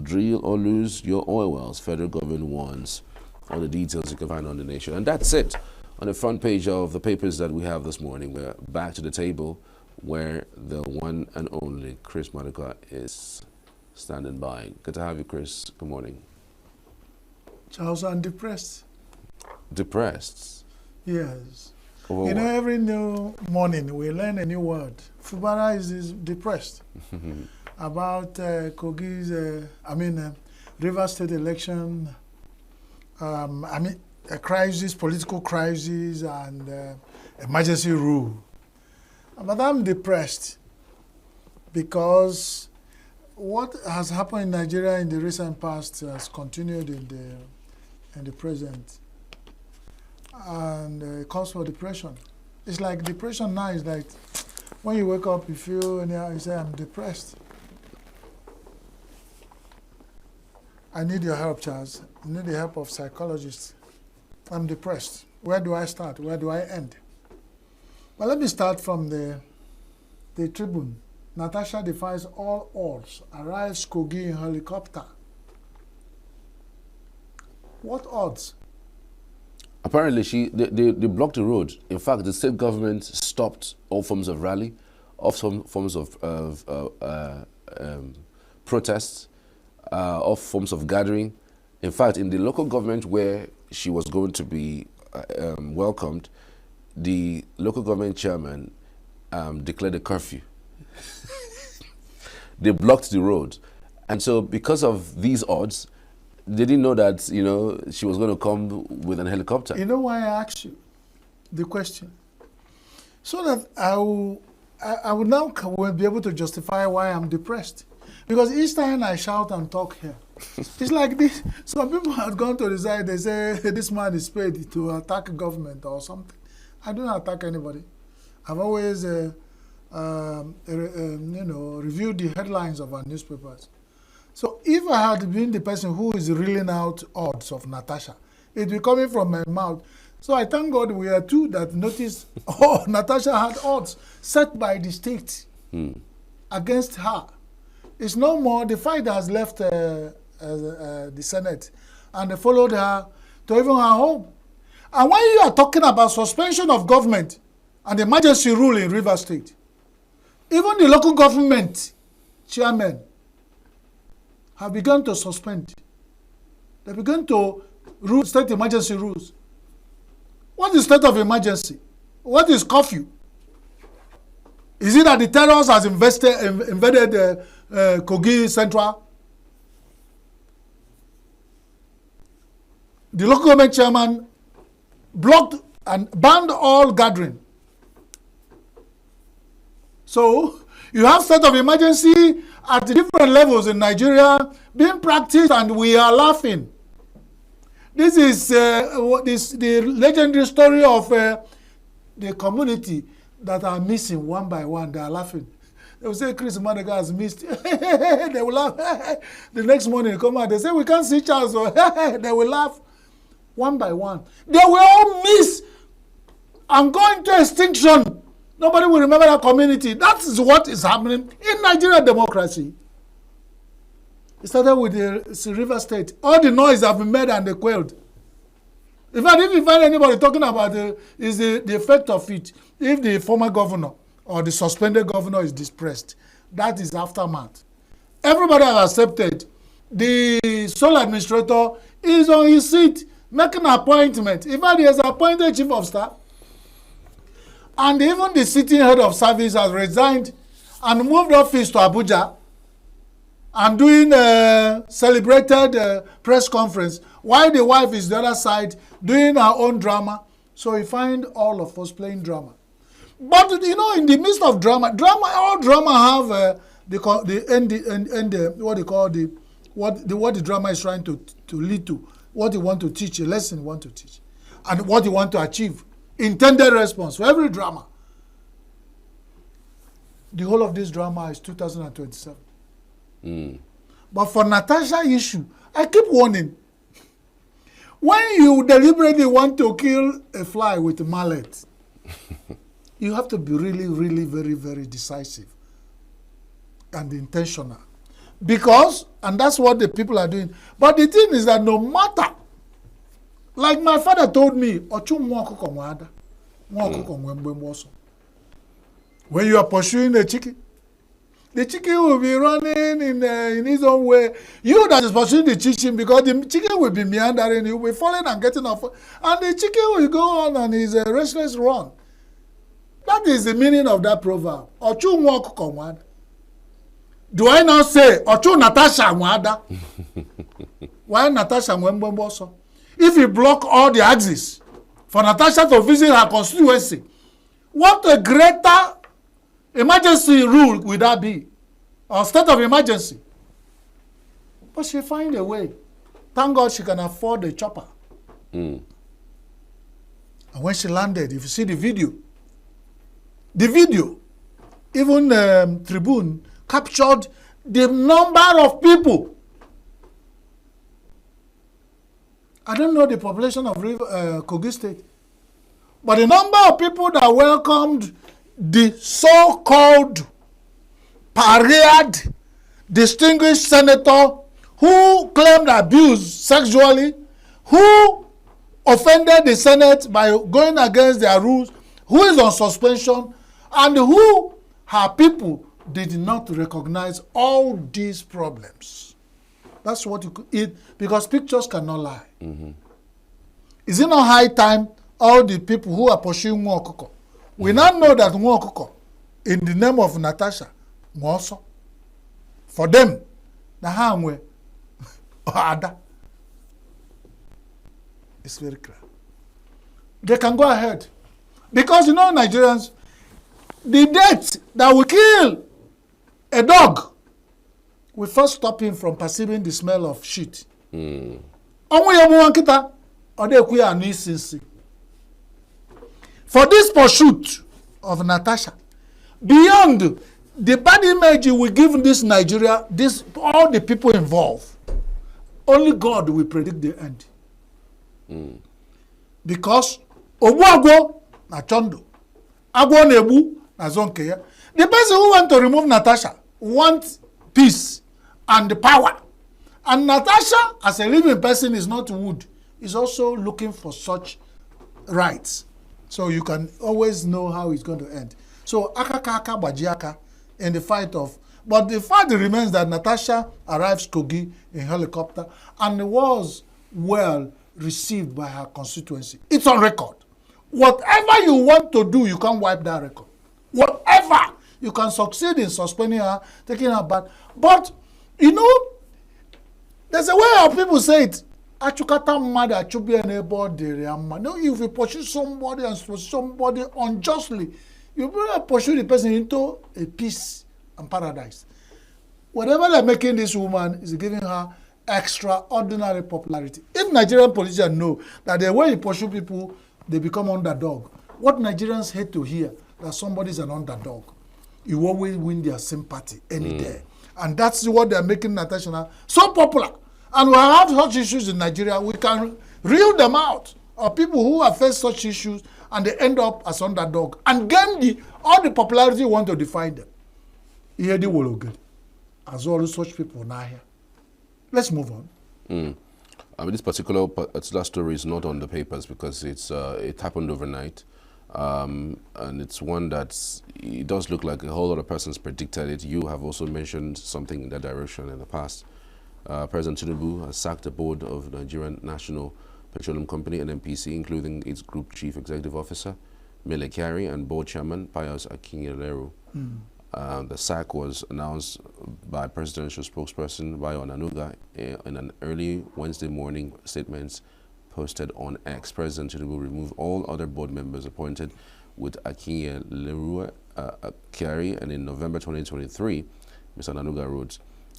drill or lose your oil wells, federal government warns. All the details you can find on The Nation. And that's it. On the front page of the papers that we have this morning, we're back to the table where the one and only Chris Maduka is standing by. Good to have you, Chris. Good morning. Charles, I'm depressed. Depressed? Yes. Over you know, what? every new morning we learn a new word. Fubara is depressed about Kogi's, River State election, a crisis, political crisis, and emergency rule. But I'm depressed because what has happened in Nigeria in the recent past has continued in the present. And it calls for depression. It's like depression now is like when you wake up, you feel, and you say, I'm depressed. I need your help, Charles. I need the help of psychologists. I'm depressed. Where do I start? Where do I end? Well, let me start from the Tribune. Natasha defies all odds, arrives Kogi in helicopter. What odds? Apparently, they blocked the road. In fact, the state government stopped all forms of rally, all some forms of protests, all forms of gathering. In fact, in the local government where she was going to be welcomed, the local government chairman declared a curfew. They blocked the road. And so because of these odds, they didn't know that, she was going to come with an helicopter. You know why I asked you the question? So that I will now be able to justify why I'm depressed. Because each time I shout and talk here, it's like this. Some people have gone to the side, they say, this man is paid to attack government or something. I don't attack anybody. I've always reviewed the headlines of our newspapers. So if I had been the person who is reeling out odds of Natasha, it would be coming from my mouth. So I thank God we are two that noticed, Natasha had odds set by the state against her. It's no more, the fight has left the Senate, and they followed her to even her home. And when you are talking about suspension of government and emergency rule in River State, even the local government chairmen have begun to suspend. They began to rule state emergency rules. What is state of emergency? What is curfew? Is it that the terrorists has invaded Kogi Central? The local government chairman blocked and banned all gathering. So you have state of emergency at different levels in Nigeria being practiced, and we are laughing. This is the legendary story of the community that are missing one by one. They are laughing. They will say Chris Maduka has missed. They will laugh. The next morning they come out. They say we can't see Charles. They will laugh one by one. They will all miss and go into extinction. Nobody will remember that community. That is what is happening in Nigerian democracy. It started with the River State. All the noise have been made and they quailed. In fact, if you find anybody talking about the effect of it, if the former governor or the suspended governor is depressed, that is aftermath. Everybody has accepted. The sole administrator is on his seat making an appointment. In fact, he has appointed chief of staff. And even the sitting head of service has resigned and moved office to Abuja and doing a celebrated press conference while the wife is the other side doing her own drama. So we find all of us playing drama. But in the midst of drama, all drama have what the drama is trying to lead to, what you want to teach, a lesson you want to teach, and what you want to achieve. Intended response for every drama. The whole of this drama is 2027. But for Natasha issue, I keep warning. When you deliberately want to kill a fly with a mallet, you have to be really, really very, very decisive and intentional. Because, and that's what the people are doing. But the thing is that no matter, like my father told me, when you are pursuing the chicken will be running in his own way. You that is pursuing the chicken, because the chicken will be meandering, he will be falling and getting off, and the chicken will go on his restless run. That is the meaning of that proverb. Do I now say, Ochu Natasha Mwada? Why Natasha Mwemboso? If you block all the axes for Natasha to visit her constituency, what a greater emergency rule would that be? Or state of emergency? But she find a way. Thank God she can afford the chopper. And when she landed, if you see the video, even Tribune captured the number of people. I don't know the population of Kogi State, but the number of people that welcomed the so-called paraded distinguished senator who claimed abuse sexually, who offended the Senate by going against their rules, who is on suspension, and who her people did not recognize all these problems. That's what you could eat, because pictures cannot lie. Is it not high time all the people who are pursuing Nwokoko, we now know that Nwokoko, in the name of Natasha, Nwoso, for them, the Hamwe or Ada, it's very clear. They can go ahead. Because you know, Nigerians, the death that will kill a dog will first stop him from perceiving the smell of shit. For this pursuit of Natasha, beyond the bad image you will give this Nigeria, all the people involved, only God will predict the end. Because Obuagwo na Chondo, Agwo Nebu na Zonkeya, the person who want to remove Natasha wants peace and power. And Natasha, as a living person, is not wood. Is also looking for such rights. So you can always know how it's going to end. So Akaka Bajiaka in the fight of, but the fact remains that Natasha arrives Kogi in helicopter and was well received by her constituency. It's on record. Whatever you want to do, you can wipe that record. Whatever, you can succeed in suspending her, taking her back. But, you know, there's a way how people say it. Achukata mad achubi anybody. No, if you pursue somebody and somebody unjustly, you better pursue the person into a peace and paradise. Whatever they're making this woman is giving her extraordinary popularity. If Nigerian politicians know that the way you pursue people, they become underdog. What Nigerians hate to hear, that somebody is an underdog. You always win their sympathy any day. And that's what they're making Natasha now so popular. And we have such issues in Nigeria, we can reel them out of people who have faced such issues and they end up as underdog and gain all the popularity you want to define them. Here they will get. As well as such people now here. Let's move on. I mean, this particular story is not on the papers because it happened overnight. And it's one that it does look like a whole lot of persons predicted it. You have also mentioned something in that direction in the past. President Tinubu has sacked the board of Nigerian National Petroleum Company, NNPC, including its group chief executive officer, Mele Kyari, and board chairman, Pius Akinyeleru. The sack was announced by presidential spokesperson Bayo Onanuga in an early Wednesday morning statement posted on X. President Tinubu removed all other board members appointed with Akinyeleru Kyari, and in November 2023, Mr. Onanuga wrote,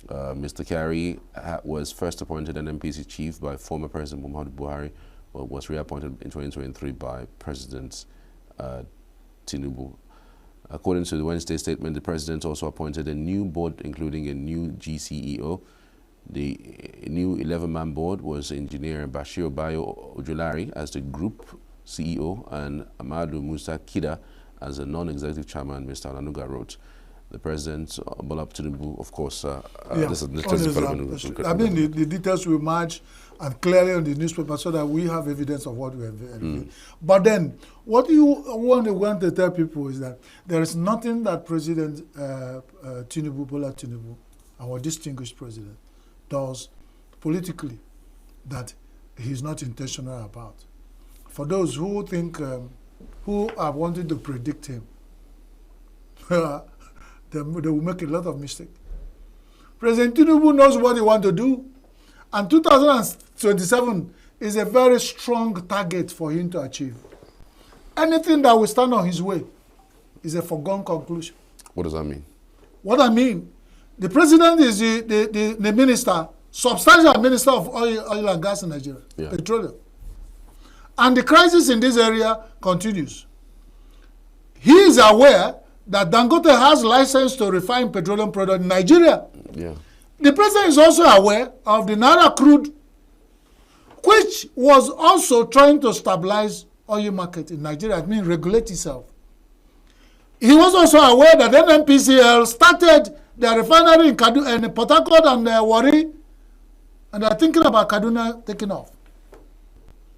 Mr. Kyari was first appointed an NPC chief by former President Muhammadu Buhari, but was reappointed in 2023 by President Tinubu. According to the Wednesday statement, the president also appointed a new board, including a new GCEO. The new 11-man board was Engineer Bashir Bayo Ojulari as the group CEO and Amadu Musa Kida as a non-executive chairman, Mr. Onanuga wrote. the president, Bola Tinubu, of course, this is the All this, I mean, the details will match and clearly on the newspaper so that we have evidence of what we have. But then, what you want to tell people is that there is nothing that President Tinubu, Bola Tinubu, our distinguished president, does politically that he's not intentional about. For those who think, who are wanting to predict him, they will make a lot of mistakes. President Tinubu knows what he wants to do, and 2027 is a very strong target for him to achieve. Anything that will stand on his way is a foregone conclusion. What does that mean? What I mean, the president is the minister, substantial minister of oil and gas in Nigeria, petroleum. And the crisis in this area continues. He is aware that Dangote has license to refine petroleum products in Nigeria. Yeah. The president is also aware of the Naira crude, which was also trying to stabilize oil market in Nigeria, I mean regulate itself. He was also aware that NNPCL started their refinery in Port Harcourt and Warri, and they're thinking about Kaduna taking off.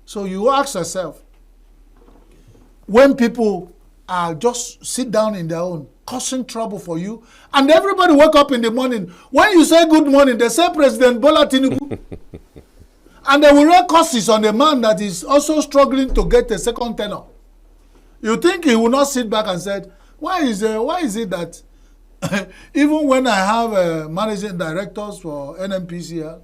So you ask yourself, when people just sit down in their own, causing trouble for you, and everybody wake up in the morning, when you say good morning, they say President Bola Tinubu, and they will raise curses on a man that is also struggling to get a second tenure. You think he will not sit back and say, why is it that even when I have managing directors for NNPCL,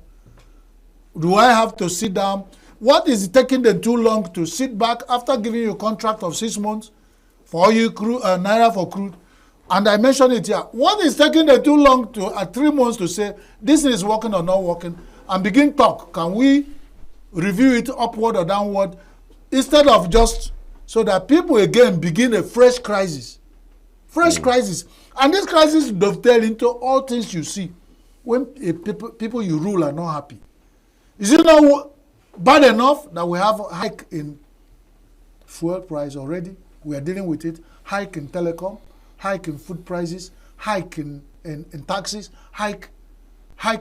do I have to sit down? What is taking them too long to sit back after giving you a contract of 6 months for oil crude, Naira for crude? And I mentioned it here. What is taking them too long to, at 3 months, to say this is working or not working, and begin talk? Can we review it upward or downward, instead of just so that people again begin a fresh crisis? Crisis. And this crisis dovetail into all things you see when people you rule are not happy. Is it not bad enough that we have a hike in fuel price already? We are dealing with it. Hike in telecom, hike in food prices, hike in taxes, hike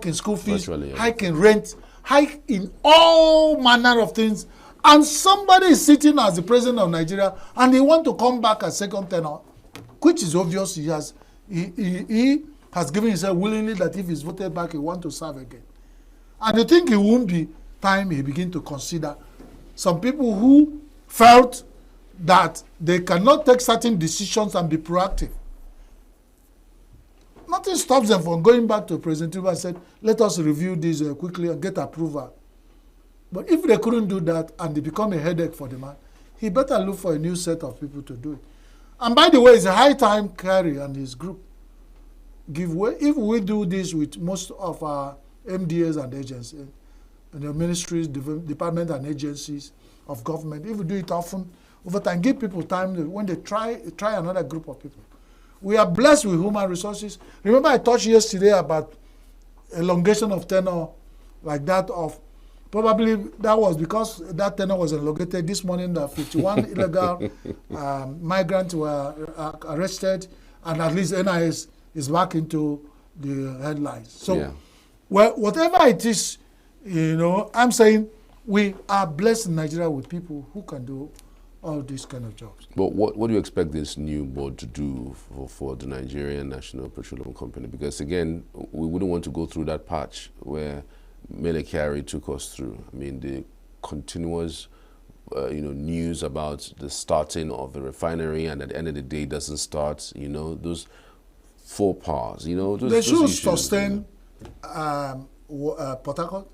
in school fees, hike in rent, hike in all manner of things. And somebody is sitting as the president of Nigeria and he want to come back as second tenure, which is obvious. He has given himself willingly that if he's voted back, he want to serve again. And I think it won't be time he begin to consider some people who felt that they cannot take certain decisions and be proactive. Nothing stops them from going back to President Tinubu and said, let us review this quickly and get approval. But if they couldn't do that and they become a headache for the man, he better look for a new set of people to do it. And by the way, it's a high time Kerry and his group give way. If we do this with most of our MDAs and agencies, and the ministries, departments and agencies of government, if we do it often, over time, give people time when they try another group of people. We are blessed with human resources. Remember I touched yesterday about elongation of tenure like that of, probably that was because that tenure was elongated. This morning, the 51 illegal migrants were arrested, and at least NIS is back into the headlines. So, well, whatever it is, I'm saying we are blessed in Nigeria with people who can do all these kind of jobs. But what do you expect this new board to do for the Nigerian National Petroleum Company? Because again, we wouldn't want to go through that patch where Mele Kyari took us through. I mean, the continuous news about the starting of the refinery, and at the end of the day it doesn't start, those faux pas, they should sustain Port Harcourt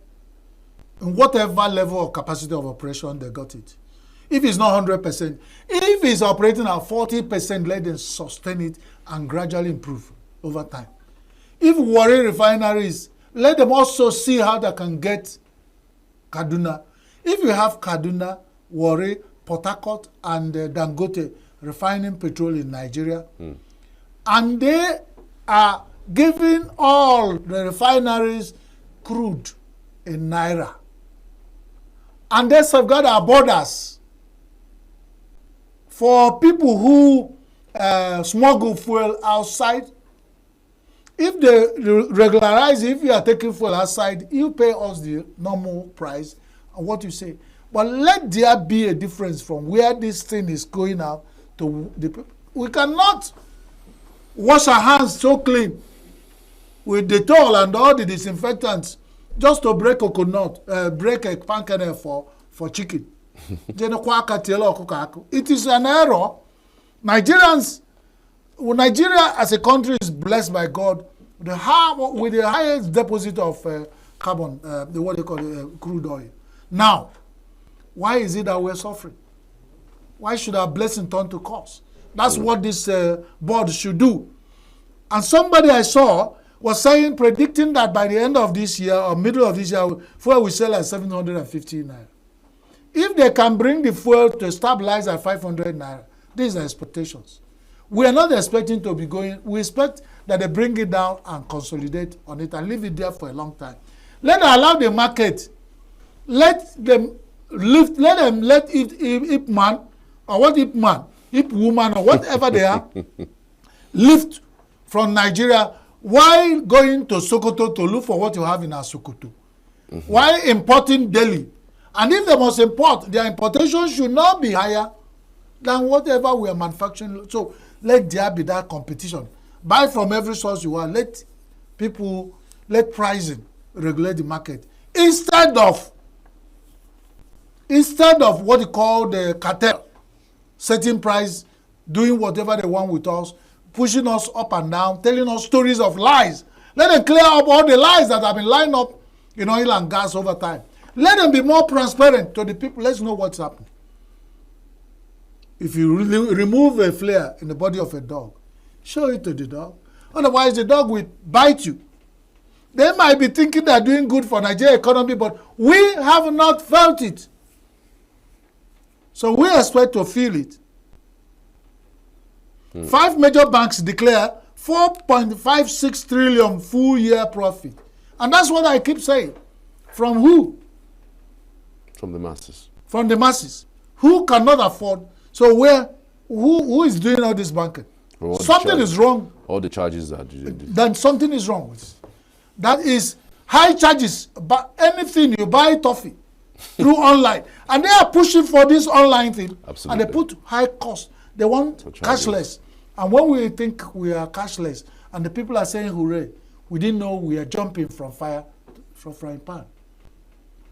in whatever level of capacity of operation they got it. If it's not 100%, if it's operating at 40%, let them sustain it and gradually improve over time. If Warri refineries, let them also see how they can get Kaduna. If you have Kaduna, Warri, Port Harcourt, and Dangote refining petrol in Nigeria, and they are giving all the refineries crude in Naira, and they safeguard our borders for people who smuggle fuel outside If they regularize, if you are taking fuel outside, you pay us the normal price and what you say. But let there be a difference from where this thing is going out to the people. We cannot wash our hands so clean with Dettol and all the disinfectants just to break coconut, break a pan kernel for chicken. It is an error. Nigeria as a country is blessed by God with the highest deposit of carbon, what they call crude oil. Now, why is it that we're suffering? Why should our blessing turn to curse? That's what this board should do. And somebody I saw was saying, predicting that by the end of this year or middle of this year, fuel will sell at 750 naira. If they can bring the fuel to stabilize at 500 naira, these are expectations. We are not expecting to be going. We expect that they bring it down and consolidate on it and leave it there for a long time. Let them allow the market. Let them lift. Let Ip man or what Ip man, Ip woman or whatever they are, lift from Nigeria while going to Sokoto to look for what you have in our Sokoto. While importing daily. And if they must import, their importation should not be higher than whatever we are manufacturing. So let there be that competition. Buy from every source you want. Let pricing regulate the market. Instead of what you call the cartel, setting price, doing whatever they want with us, pushing us up and down, telling us stories of lies. Let them clear up all the lies that have been lined up in oil and gas over time. Let them be more transparent to the people. Let's know what's happening. If you remove a flare in the body of a dog, show it to the dog. Otherwise, the dog will bite you. They might be thinking they're doing good for Nigeria economy, but we have not felt it. So we expect to feel it. 5 major banks declare 4.56 trillion full year profit. And that's what I keep saying. From who? From the masses. From the masses. Who cannot afford? So who is doing all this banking? Something is wrong. All the charges that you do. Then something is wrong with it. That is high charges. But anything you buy toffee through online. And they are pushing for this online thing. Absolutely. And they put high cost. They want cashless. And when we think we are cashless, and the people are saying hooray, we didn't know we are jumping from frying pan.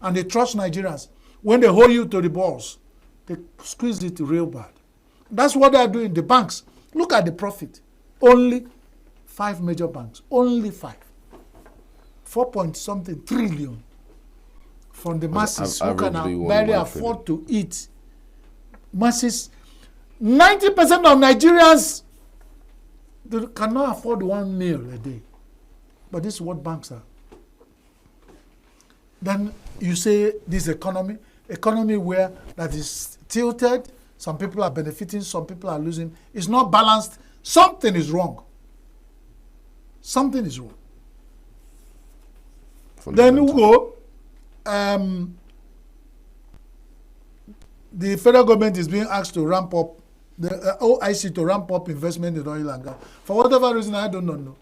And they trust Nigerians. When they hold you to the balls, they squeeze it real bad. That's what they are doing. The banks, look at the profit. Only 5 major banks. Only 5. 4-point-something trillion from the masses who can barely afford to eat. Masses. 90% of Nigerians cannot afford 1 meal a day. But this is what banks are. Then you say this economy where that is tilted, some people are benefiting, some people are losing, it's not balanced, something is wrong. Something is wrong. Then we go, the federal government is being asked to ramp up, the OIC to ramp up investment in oil and gas. For whatever reason, I don't know.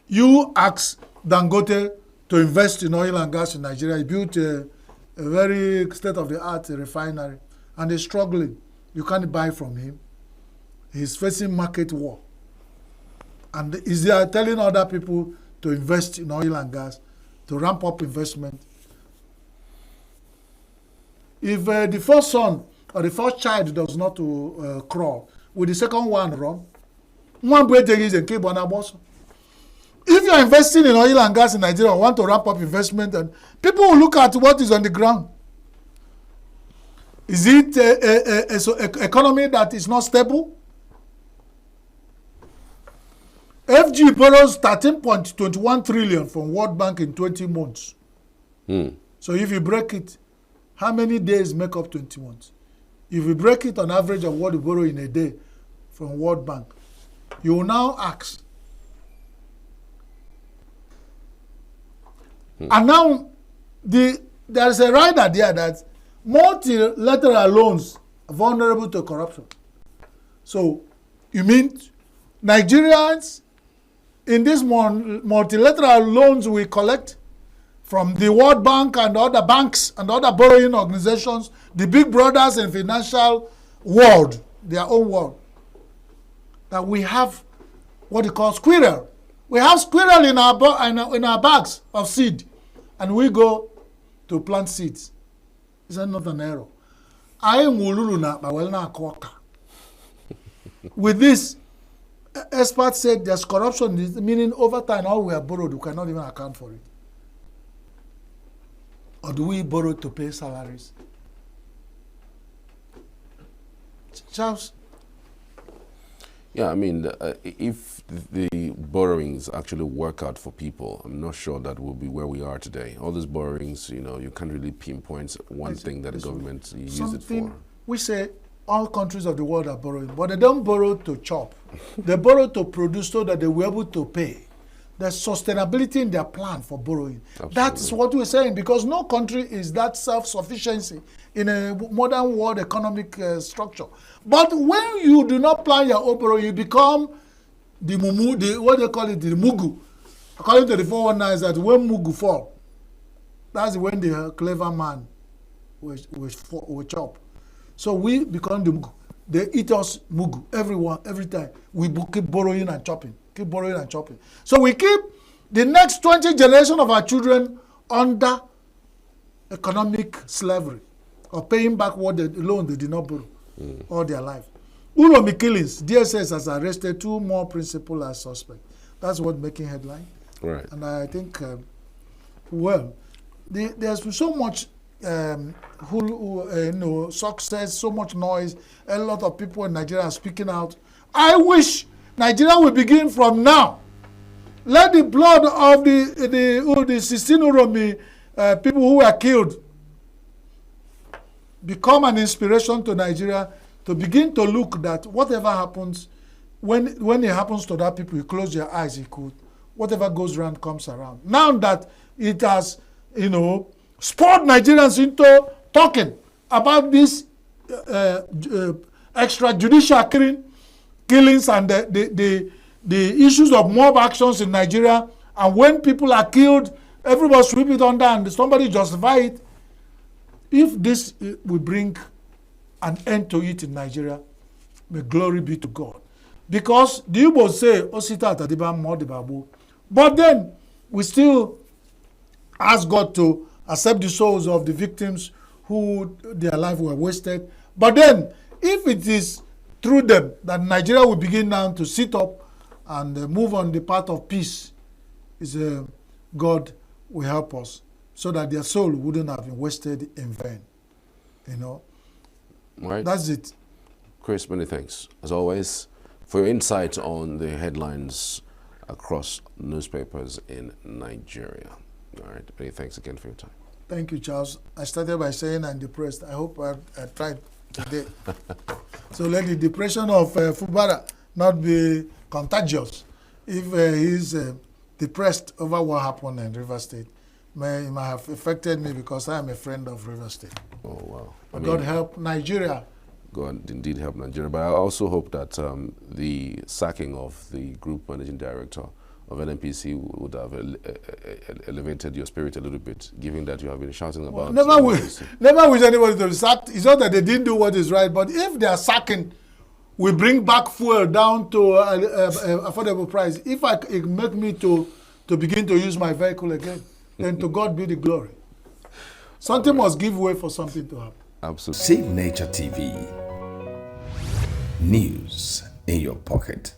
You ask Dangote to invest in oil and gas in Nigeria. He built a very state-of-the-art refinery, and they're struggling. You can't buy from him. He's facing market war. And is there telling other people to invest in oil and gas, to ramp up investment? If the first son or the first child does not crawl, will the second one run? If you are investing in oil and gas in Nigeria, or want to ramp up investment, and people will look at what is on the ground. Is it an economy that is not stable? FG borrows 13.21 trillion from World Bank in 20 months. So if you break it, how many days make up 20 months? If you break it on average of what you borrow in a day from World Bank, you will now ask. And now there is a rider there that multilateral loans are vulnerable to corruption. So you mean Nigerians in these multilateral loans we collect from the World Bank and other banks and other borrowing organizations, the big brothers in financial world, their own world, that we have what they call squirrel. We have squirrel in our bags of seed, and we go to plant seeds. Is that not an error? With this, experts said there's corruption, meaning over time all we have borrowed, we cannot even account for it. Or do we borrow to pay salaries? Charles? Yeah, I mean, if the borrowings actually work out for people, I'm not sure that we'll be where we are today. All these borrowings, you can't really pinpoint one thing that the government uses it for. We say all countries of the world are borrowing, but they don't borrow to chop. They borrow to produce so that they will be able to pay. There's sustainability in their plan for borrowing. Absolutely. That's what we're saying, because no country is that self-sufficiency in a modern world economic structure. But when you do not plan your own borrowing, you become the mumu, what they call it, the mugu. According to the 419, is that when mugu fall, that's when the clever man will chop. So we become the mugu. They eat us mugu, every time. We keep borrowing and chopping. Keep borrowing and chopping. So we keep the next 20 generations of our children under economic slavery, or paying back what the loan they did not borrow all their life. Uromi killings, DSS has arrested 2 more principal as suspects. That's what making headline. Right. And I think, there's so much success, so much noise. A lot of people in Nigeria are speaking out. I wish Nigeria will begin from now. Let the blood of the 16 Uromi people who were killed become an inspiration to Nigeria to begin to look that whatever happens, when it happens to that people, you close your eyes, whatever goes around comes around. Now that it has, spurred Nigerians into talking about this extrajudicial killings and the issues of mob actions in Nigeria, and when people are killed, everybody sweep it under and somebody justify it. If this will bring an end to it in Nigeria, may glory be to God. Because the Igbo say, Osita Tadiba Modibabu. But then we still ask God to accept the souls of the victims who their life were wasted. But then, if it is through them that Nigeria will begin now to sit up and move on the path of peace, God will help us so that their soul wouldn't have been wasted in vain. Right. That's it. Chris, many thanks, as always, for your insight on the headlines across newspapers in Nigeria. All right, many thanks again for your time. Thank you, Charles. I started by saying I'm depressed. I hope I tried today. So let the depression of Fubara not be contagious. If he's depressed over what happened in River State, it might have affected me because I am a friend of River State. Oh, wow. God help Nigeria. God indeed help Nigeria. But I also hope that the sacking of the group managing director of NNPC would have elevated your spirit a little bit, given that you have been shouting about... Never wish anybody to be sacked. It's not that they didn't do what is right, but if they are sacking, we bring back fuel down to affordable price. If it make me to begin to use my vehicle again, then to God be the glory. Something must give way for something to happen. Absolutely. Save Nature TV. News in your pocket.